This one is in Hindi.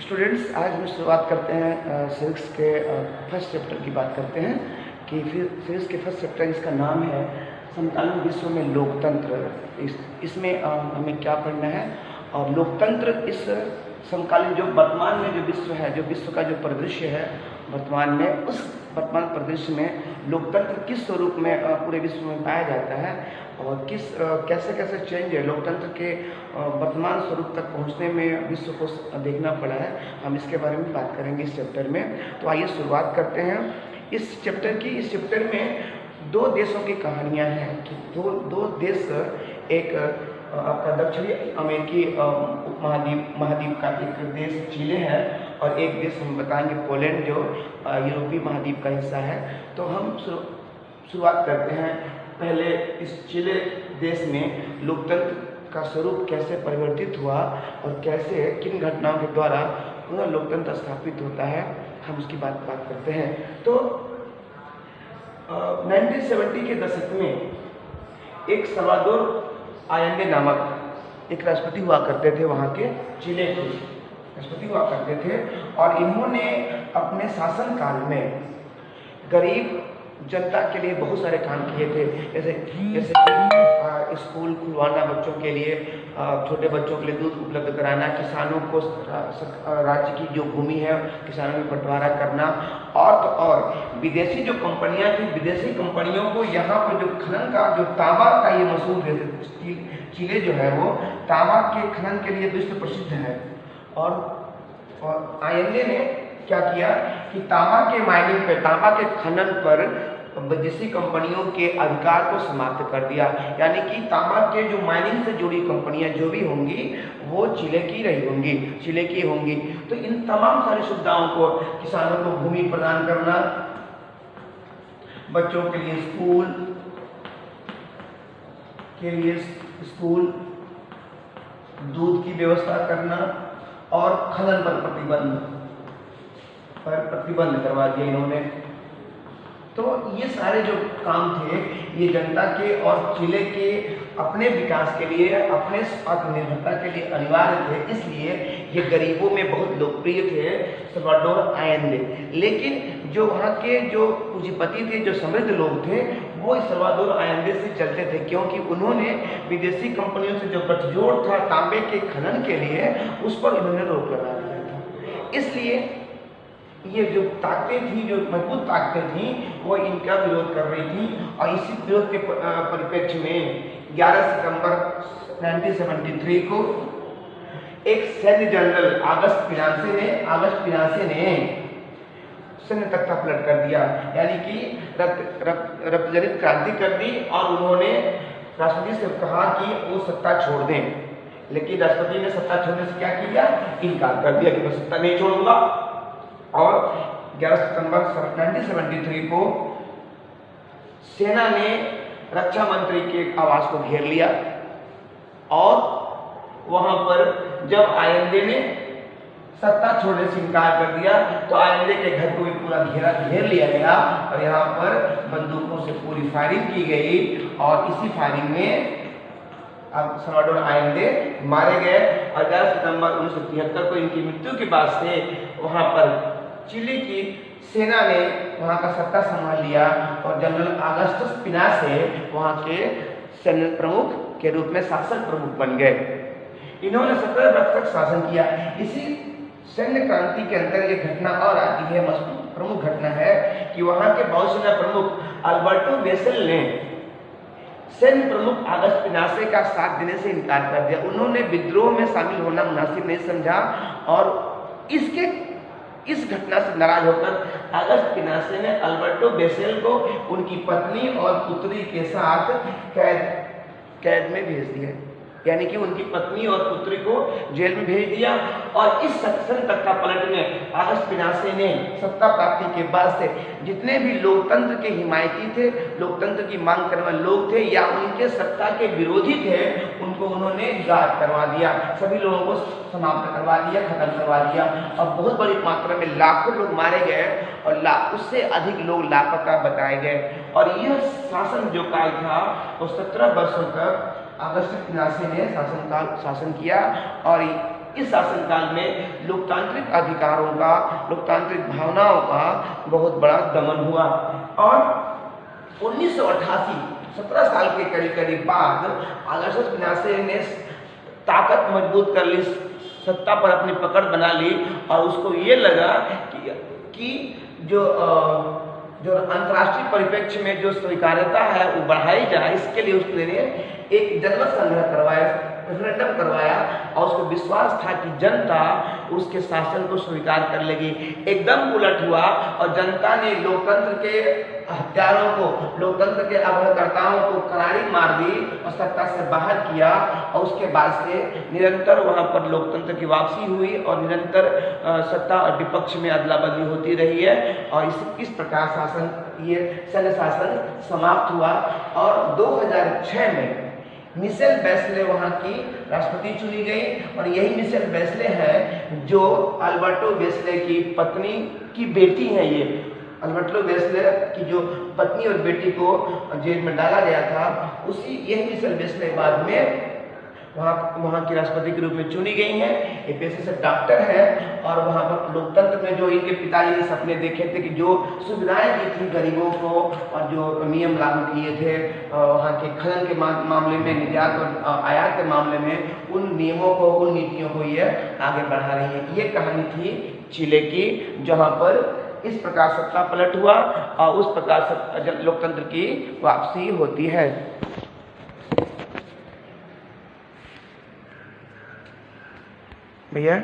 स्टूडेंट्स, आज हम शुरुआत करते हैं सिविक्स के फर्स्ट चैप्टर की बात करते हैं कि फिर सिविक्स के फर्स्ट चैप्टर जिसका नाम है समकालीन विश्व में लोकतंत्र। इसमें हमें क्या पढ़ना है और लोकतंत्र इस समकालीन जो वर्तमान में जो विश्व है, जो विश्व का जो परिदृश्य है वर्तमान में, उस वर्तमान परिदृश्य में लोकतंत्र किस स्वरूप में पूरे विश्व में पाया जाता है और कैसे कैसे चेंज है लोकतंत्र के वर्तमान स्वरूप तक पहुंचने में विश्व को देखना पड़ा है। हम इसके बारे में बात करेंगे इस चैप्टर में। तो आइए शुरुआत करते हैं इस चैप्टर की। इस चैप्टर में दो देशों की कहानियां हैं कि दो देश, एक आपका दक्षिणी अमेरिकी महाद्वीप का एक देश चिली है और एक देश हम बताएंगे पोलैंड, जो यूरोपीय महाद्वीप का हिस्सा है। तो हम शुरुआत करते हैं पहले इस चिली देश में लोकतंत्र का स्वरूप कैसे परिवर्तित हुआ और कैसे किन घटनाओं के द्वारा पुनः लोकतंत्र स्थापित होता है, हम उसकी बात करते हैं। तो 1970 के दशक में एक सल्वाडोर आयंदे नामक एक राष्ट्रपति हुआ करते थे, वहाँ के चिली के राष्ट्रपति हुआ करते थे और इन्होंने अपने शासनकाल में गरीब जनता के लिए बहुत सारे काम किए थे, जैसे कि स्कूल खुलवाना बच्चों के लिए, छोटे बच्चों के लिए दूध उपलब्ध कराना, किसानों को राज्य की जो भूमि है किसानों में बंटवारा करना, और तो और विदेशी जो कंपनियां थी, विदेशी कंपनियों को यहाँ पर जो खनन का जो तांबा का ये मशहूर है, चिली जो है वो तांबा के खनन के लिए विश्व प्रसिद्ध है। और आयंदे ने क्या किया कि तांबा के माइनिंग पे, तांबा के खनन पर विदेशी कंपनियों के अधिकार को समाप्त कर दिया, यानी कि तांबा के जो माइनिंग से जुड़ी कंपनियां जो भी होंगी वो चिली की रही होंगी, चिली की होंगी। तो इन तमाम सारी सुविधाओं को, किसानों को भूमि प्रदान करना, बच्चों के लिए स्कूल, दूध की व्यवस्था करना और खनन पर प्रतिबंध करवा दिया इन्होंने। तो ये सारे जो काम थे ये जनता के और चिली के अपने विकास के लिए, अपने आत्मनिर्भरता के लिए अनिवार्य थे, इसलिए ये गरीबों में बहुत लोकप्रिय थे सल्वाडोर आयंदे। लेकिन जो वहाँ के जो पूंजीपति थे, जो समृद्ध लोग थे, वो इस सल्वाडोर आयंदे से चलते थे, क्योंकि उन्होंने विदेशी कंपनियों से जो गठजोड़ था तांबे के खनन के लिए, उस पर उन्होंने रोक लगा दिया था। इसलिए ये जो ताकतें थी, जो मजबूत ताकतें थी, वो इनका विरोध कर रही थी। और इसी विरोध के परिप्रेक्ष्य में 11 सितंबर 1973 को एक सैन्य जनरल अगस्त पिनासे ने सैन्य तख्ता पलट कर दिया, यानी कि रक्तजनित क्रांति कर दी और उन्होंने राष्ट्रपति से कहा कि वो सत्ता छोड़ दें। लेकिन राष्ट्रपति ने सत्ता छोड़ने से क्या किया, इनकार कर दिया कि मैं सत्ता नहीं छोड़ूंगा। और 11 सितंबर 1973 को सेना ने रक्षा मंत्री के आवास को घेर लिया और वहां पर जब आयंदे ने सत्ता छोड़ने से इनकार कर दिया तो आयंदे के घर को भी पूरा घेर लिया गया और यहाँ पर बंदूकों से पूरी फायरिंग की गई और इसी फायरिंग में अब सल्वाडोर आयंदे मारे गए। और 11 सितंबर 1973 को इनकी मृत्यु के बाद से वहाँ पर चिली की सेना ने वहाँ का सत्ता संभाल लिया और जनरल अगस्टस पिनासे वहाँ के सैन्य प्रमुख के रूप में शासक प्रमुख बन गए। इन्होंने 17 वर्ष तक शासन किया। इसी सैन्य क्रांति के अंदर एक घटना और आती है, प्रमुख घटना है कि वहाँ के वायुसेना प्रमुख अल्बर्टो बेसेल ने सैन्य प्रमुख अगस्त पिनासे का साथ देने से इनकार कर दिया। उन्होंने विद्रोह में शामिल होना मुनासिब नहीं समझा और इस घटना से नाराज होकर अगस्त पिनासे ने अल्बर्टो बेसेल को उनकी पत्नी और पुत्री के साथ कैद में भेज दिया, यानी कि उनकी पत्नी और पुत्री को जेल में भेज दिया। और इस सत्संग तख्ता पलट में अगस्त पिनासे ने सत्ता प्राप्ति के बाद से जितने भी लोकतंत्र के हिमायती थे, लोकतंत्र की मांग करने वाले लोग थे या उनके सत्ता के विरोधी थे, उनको उन्होंने गायब करवा दिया, सभी लोगों को समाप्त करवा दिया, खत्म करवा दिया। और बहुत बड़ी मात्रा में लाखों लोग मारे गए और उससे अधिक लोग लापता बताए गए। और यह शासन जो काल था वो 17 वर्षों तक अगस्त पिनासे ने शासन किया और इस शासनकाल में लोकतांत्रिक अधिकारों का, लोकतांत्रिक भावनाओं का बहुत बड़ा दमन हुआ। और 1988 17 साल के करीब करीब बाद आरएसएस पिनासे ने ताकत मजबूत कर ली, सत्ता पर अपनी पकड़ बना ली और उसको ये लगा कि जो अंतर्राष्ट्रीय परिप्रेक्ष्य में जो स्वीकार्यता है वो बढ़ाई जाए, इसके लिए उसने एक जनमत संग्रह करवाया, रेफरेंडम करवाया और उसको विश्वास था कि जनता उसके शासन को स्वीकार कर लेगी। एकदम उलट हुआ और जनता ने लोकतंत्र के हत्यारों को, लोकतंत्र के अवहेलनकर्ताओं को करारी मार दी और सत्ता से बाहर किया। और उसके बाद से निरंतर वहां पर लोकतंत्र की वापसी हुई और निरंतर सत्ता और विपक्ष में अदला बदली होती रही है और इस प्रकार शासन, ये संघ शासन समाप्त हुआ। और 2006 में मिशेल बैचले वहाँ की राष्ट्रपति चुनी गई और यही मिशेल बैचले है जो अल्बर्टो बैचले की पत्नी की बेटी है। ये अल्बर्टो बैचले की जो पत्नी और बेटी को जेल में डाला गया था, उसी यही मिशेल बैचले बाद में वहाँ की राष्ट्रपति के रूप में चुनी गई हैं। ये पेशे से डॉक्टर है और वहाँ पर लोकतंत्र में जो इनके पिताजी ने सपने देखे थे कि जो सुविधाएं दी थी गरीबों को और जो नियम लागू किए थे वहाँ के खनन के मामले में, निर्यात और आयात के मामले में, उन नियमों को, उन नीतियों को ये आगे बढ़ा रही है। ये कहानी थी चिले की, जहाँ पर इस प्रकार सत्ता पलट हुआ और उस प्रकार लोकतंत्र की वापसी होती है। भैया